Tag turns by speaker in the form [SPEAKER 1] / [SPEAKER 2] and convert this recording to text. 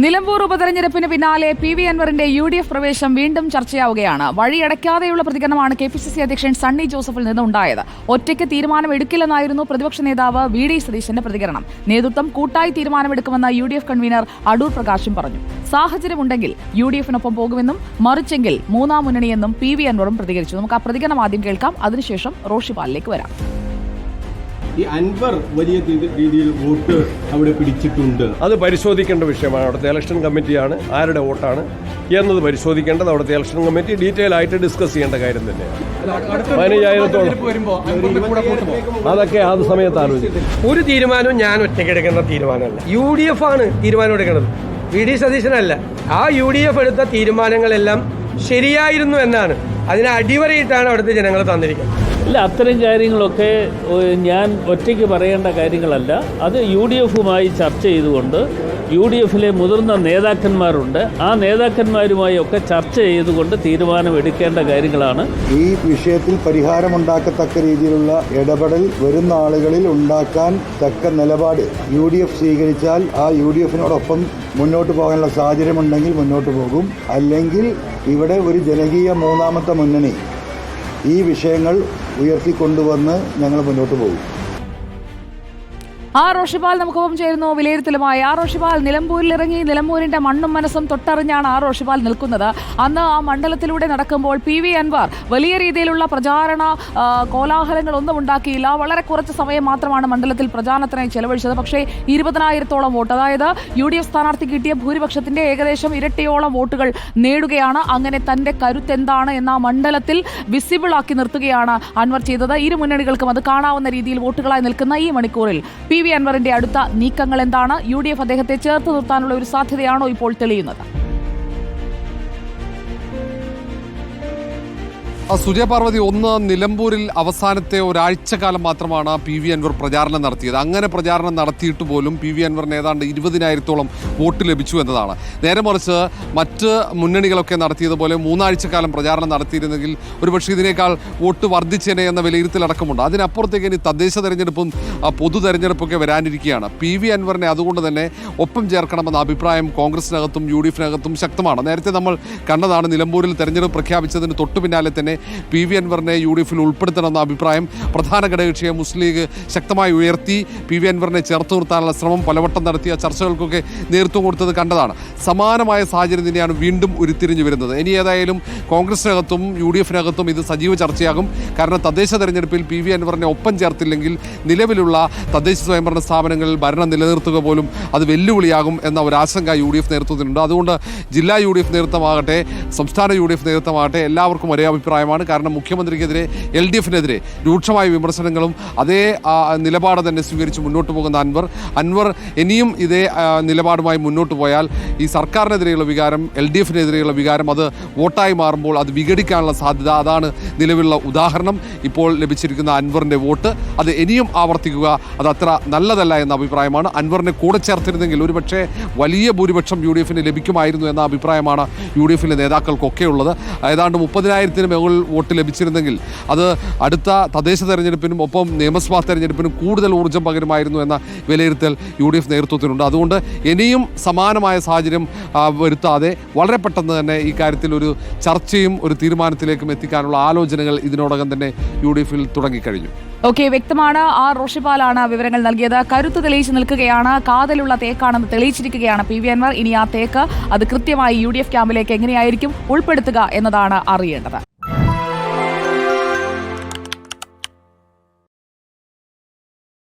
[SPEAKER 1] നിലമ്പൂർ ഉപതെരഞ്ഞെടുപ്പിന് പിന്നാലെ P V അൻവറിന്റെ UDF പ്രവേശം വീണ്ടും ചർച്ചയാവുകയാണ്. വഴിയടയ്ക്കാതെയുള്ള പ്രതികരണമാണ് KPCC അധ്യക്ഷൻ സണ്ണി ജോസഫിൽ നിന്നുണ്ടായത്. ഒറ്റയ്ക്ക് തീരുമാനമെടുക്കില്ലെന്നായിരുന്നു പ്രതിപക്ഷ നേതാവ് VD സതീശന്റെ പ്രതികരണം. നേതൃത്വം കൂട്ടായി തീരുമാനമെടുക്കുമെന്ന് UDF കൺവീനർ അടൂർ പ്രകാശും പറഞ്ഞു. സാഹചര്യമുണ്ടെങ്കിൽ UDF-നൊപ്പം പോകുമെന്നും മറിച്ചെങ്കിൽ മൂന്നാം മുന്നണിയെന്നും പി വി അൻവറും പ്രതികരിച്ചു. നമുക്ക് ആ പ്രതികരണം ആദ്യം കേൾക്കാം, അതിനുശേഷം റോഷിപാലിലേക്ക് വരാം.
[SPEAKER 2] ഈ അൻവർ വലിയ രീതിയിൽ വോട്ട് അവിടെ പിടിച്ചിട്ടുണ്ട്.
[SPEAKER 3] അത് പരിശോധിക്കേണ്ട വിഷയമാണ്. അവിടുത്തെ ഇലക്ഷൻ കമ്മിറ്റിയാണ് ആരുടെ വോട്ടാണ് എന്നത് പരിശോധിക്കേണ്ടത്. അവിടുത്തെ ഇലക്ഷൻ കമ്മിറ്റി ഡീറ്റെയിൽ ആയിട്ട് ഡിസ്കസ് ചെയ്യേണ്ട കാര്യം തന്നെയാണ്. 15,000-ഓളം അതൊക്കെ അത് സമയത്ത് ആലോചിക്കും.
[SPEAKER 4] ഒരു തീരുമാനവും ഞാൻ ഒറ്റയ്ക്ക് എടുക്കുന്ന തീരുമാനമല്ല, UDF ആണ് തീരുമാനം എടുക്കുന്നത്, VD സതീശനല്ല. ആ UDF എടുത്ത തീരുമാനങ്ങളെല്ലാം ശരിയായിരുന്നു എന്നാണ്, അതിനെ അടിവരയിട്ടാണ് അവിടുത്തെ ജനങ്ങൾ തന്നിരിക്കുന്നത്.
[SPEAKER 5] ഇല്ല, അത്തരം കാര്യങ്ങളൊക്കെ ഞാൻ ഒറ്റയ്ക്ക് പറയേണ്ട കാര്യങ്ങളല്ല. അത് UDF-മായി ചർച്ച ചെയ്തുകൊണ്ട് UDF-ലെ മുതിർന്ന നേതാക്കന്മാരുണ്ട്, ആ നേതാക്കന്മാരുമായി ഒക്കെ ചർച്ച ചെയ്തുകൊണ്ട് തീരുമാനമെടുക്കേണ്ട കാര്യങ്ങളാണ്.
[SPEAKER 6] ഈ വിഷയത്തിൽ പരിഹാരമുണ്ടാക്കത്തക്ക രീതിയിലുള്ള ഇടപെടൽ വരുന്ന ആളുകളിൽ ഉണ്ടാക്കാൻ തക്ക നിലപാട് UDF സ്വീകരിച്ചാൽ ആ UDF-നോടൊപ്പം മുന്നോട്ട് പോകാനുള്ള സാഹചര്യമുണ്ടെങ്കിൽ മുന്നോട്ട് പോകും. അല്ലെങ്കിൽ ഇവിടെ ഒരു ജനകീയ മൂന്നാമത്തെ മുന്നണി ഈ വിഷയങ്ങൾ ഉയർത്തിക്കൊണ്ടുവന്ന് ഞങ്ങൾ മുന്നോട്ട് പോകും.
[SPEAKER 1] റോഷിപാൽ നമുക്കൊപ്പം ചേരുന്നു വിലയിരുത്തലുമായി. റോഷിപാൽ, നിലമ്പൂരിലിറങ്ങി നിലമ്പൂരിന്റെ മണ്ണും മനസ്സും തൊട്ടറിഞ്ഞാണ് റോഷിപാൽ നിൽക്കുന്നത്. അന്ന് ആ മണ്ഡലത്തിലൂടെ നടക്കുമ്പോൾ പി വി അൻവർ വലിയ രീതിയിലുള്ള പ്രചാരണ കോലാഹലങ്ങളൊന്നും ഉണ്ടാക്കിയില്ല. വളരെ കുറച്ച് സമയം മാത്രമാണ് മണ്ഡലത്തിൽ പ്രചാരണത്തിനായി ചെലവഴിച്ചത്. പക്ഷേ 20,000-ഓളം വോട്ട്, അതായത് UDF സ്ഥാനാർത്ഥി കിട്ടിയ ഭൂരിപക്ഷത്തിന്റെ ഏകദേശം ഇരട്ടിയോളം വോട്ടുകൾ നേടുകയാണ്. അങ്ങനെ തന്റെ കരുത്തെന്താണ് എന്ന മണ്ഡലത്തിൽ വിസിബിൾ ആക്കി നിർത്തുകയാണ് അൻവർ ചെയ്തത്. ഇരു മുന്നണികൾക്കും അത് കാണാവുന്ന രീതിയിൽ വോട്ടുകളായി നിൽക്കുന്ന ഈ മണിക്കൂറിൽ പി വി അൻവറിന്റെ അടുത്ത നീക്കങ്ങൾ എന്താണ്? UDF അദ്ദേഹത്തെ ചേർത്ത് നിർത്താനുള്ള ഒരു സാധ്യതയാണോ ഇപ്പോൾ തെളിയുന്നത്?
[SPEAKER 7] സുജയ പാർവതി, ഒന്ന്, നിലമ്പൂരിൽ അവസാനത്തെ ഒരാഴ്ചക്കാലം മാത്രമാണ് പി വി അൻവർ പ്രചാരണം നടത്തിയത്. അങ്ങനെ പ്രചാരണം നടത്തിയിട്ട് പോലും പി വി അൻവറിന് ഏതാണ്ട് 20,000-ഓളം വോട്ട് ലഭിച്ചു എന്നതാണ്. നേരെ മറിച്ച് മറ്റ് മുന്നണികളൊക്കെ നടത്തിയതുപോലെ 3 ആഴ്ചക്കാലം പ്രചാരണം നടത്തിയിരുന്നെങ്കിൽ ഒരുപക്ഷെ ഇതിനേക്കാൾ വോട്ട് വർദ്ധിച്ചേനെ എന്ന വിലയിരുത്തലടക്കമുണ്ട്. അതിനപ്പുറത്തേക്ക് ഇനി തദ്ദേശ തെരഞ്ഞെടുപ്പും പൊതു തെരഞ്ഞെടുപ്പൊക്കെ വരാനിരിക്കുകയാണ്. പി വി അൻവറിനെ അതുകൊണ്ട് തന്നെ ഒപ്പം ചേർക്കണമെന്ന അഭിപ്രായം കോൺഗ്രസിനകത്തും UDF-നകത്തും ശക്തമാണ്. നേരത്തെ നമ്മൾ കണ്ടതാണ്, നിലമ്പൂരിൽ തെരഞ്ഞെടുപ്പ് പ്രഖ്യാപിച്ചതിന് തൊട്ടു പിന്നാലെ തന്നെ പി വി അൻവറിനെ UDF-ൽ ഉൾപ്പെടുത്തണമെന്ന അഭിപ്രായം പ്രധാന ഘടകകക്ഷിയെ മുസ്ലിം ലീഗ് ശക്തമായി ഉയർത്തി. പി വി അൻവറിനെ ചേർത്ത് നിർത്താനുള്ള ശ്രമം പലവട്ടം നടത്തിയ ചർച്ചകൾക്കൊക്കെ നേതൃത്വം കൊടുത്തത് കണ്ടതാണ്. സമാനമായ സാഹചര്യം തന്നെയാണ് വീണ്ടും ഉരുത്തിരിഞ്ഞു വരുന്നത്. ഇനി ഏതായാലും കോൺഗ്രസിനകത്തും UDF-നകത്തും ഇത് സജീവ ചർച്ചയാകും. കാരണം തദ്ദേശ തെരഞ്ഞെടുപ്പിൽ പി വി അൻവറിനെ ഒപ്പം ചേർത്തില്ലെങ്കിൽ നിലവിലുള്ള തദ്ദേശ സ്വയംഭരണ സ്ഥാപനങ്ങളിൽ ഭരണം നിലനിർത്തുക പോലും അത് വെല്ലുവിളിയാകും എന്ന ഒരു ആശങ്ക UDF നേതൃത്വത്തിനുണ്ട്. അതുകൊണ്ട് ജില്ലാ UDF നേതൃത്വമാകട്ടെ സംസ്ഥാന UDF നേതൃത്വമാകട്ടെ എല്ലാവർക്കും ഒരേ അഭിപ്രായമാണ്. കാരണം മുഖ്യമന്ത്രിക്കെതിരെ LDF-നെതിരെ രൂക്ഷമായ വിമർശനങ്ങളും അതേ നിലപാട് തന്നെ സ്വീകരിച്ച് മുന്നോട്ട് പോകുന്ന അൻവർ ഇനിയും ഇതേ നിലപാടുമായി മുന്നോട്ട് പോയാൽ ഈ സർക്കാരിനെതിരെയുള്ള വികാരം, LDF-നെതിരെയുള്ള വികാരം അത് വോട്ടായി മാറുമ്പോൾ അത് വിഘടിക്കാനുള്ള സാധ്യത, അതാണ് നിലവിലുള്ള ഉദാഹരണം. ഇപ്പോൾ ലഭിച്ചിരിക്കുന്ന അൻവറിൻ്റെ വോട്ട് അത് ഇനിയും ആവർത്തിക്കുക അത് അത്ര നല്ലതല്ല എന്ന അഭിപ്രായമാണ്. അൻവറിനെ കൂടെ ചേർത്തിരുന്നെങ്കിൽ ഒരുപക്ഷെ വലിയ ഭൂരിപക്ഷം UDF-ന് ലഭിക്കുമായിരുന്നു എന്ന അഭിപ്രായമാണ് UDF-ലെ നേതാക്കൾക്കൊക്കെ ഉള്ളത്. ഏതാണ്ട് 30,000-ന് മുകളിൽ വോട്ട് ലഭിച്ചിരുന്നെങ്കിൽ അത് അടുത്ത തദ്ദേശ തെരഞ്ഞെടുപ്പിനും ഒപ്പം നിയമസഭാ തെരഞ്ഞെടുപ്പിനും കൂടുതൽ ഊർജ്ജം പകരുമായിരുന്നു എന്ന വിലയിരുത്തൽ UDF നേതൃത്വത്തിനുണ്ട്. അതുകൊണ്ട് ഇനിയും സമാനമായ സാഹചര്യം വരുത്താതെ വളരെ പെട്ടെന്ന് തന്നെ ഈ കാര്യത്തിൽ ഒരു ചർച്ചയും ഒരു തീരുമാനത്തിലേക്കും എത്തിക്കാനുള്ള ആലോചനകൾ ഇതിനോടകം തന്നെ UDF-ൽ തുടങ്ങിക്കഴിഞ്ഞു.
[SPEAKER 1] ഓക്കെ, വ്യക്തമാണ്. റോഷിപാലാണ് വിവരങ്ങൾ നൽകിയത്. കരുത്ത് തെളിയിച്ച് നിൽക്കുകയാണ്, കാതലുള്ള തേക്കാണെന്ന് തെളിയിച്ചിരിക്കുകയാണ് പി വി അൻവർ. ഇനി ആ തേക്ക് അത് കൃത്യമായി UDF ക്യാമ്പിലേക്ക് എങ്ങനെയായിരിക്കും ഉൾപ്പെടുത്തുക എന്നതാണ് അറിയേണ്ടത്.